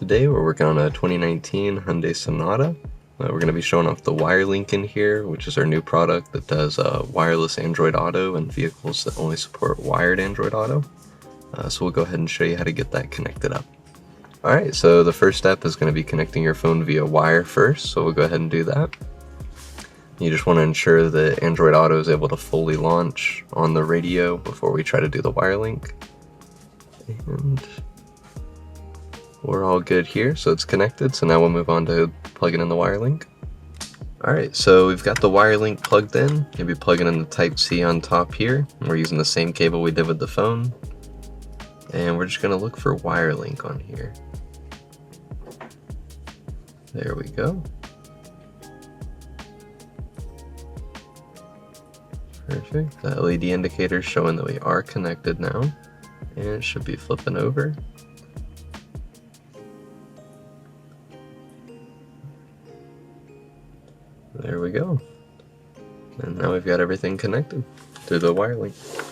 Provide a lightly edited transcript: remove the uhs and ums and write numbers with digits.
Today we're working on a 2019 Hyundai Sonata. We're going to be showing off the WiLinq in here, which is our new product that does wireless Android Auto and vehicles that only support wired Android Auto. So we'll go ahead and show you how to get that connected up. Alright, so the first step is going to be connecting your phone via wire first, so we'll go ahead and do that. You just want to ensure that Android Auto is able to fully launch on the radio before we try to do the WiLinq. And we're all good here, so it's connected. So now we'll move on to plugging in the WiLinq. Alright, so we've got the WiLinq plugged in. You'll be plugging in the Type-C on top here. We're using the same cable we did with the phone. And we're just going to look for WiLinq on here. There we go. Perfect. The LED indicator is showing that we are connected now. And it should be flipping over. There we go. And now we've got everything connected to the WiLinq.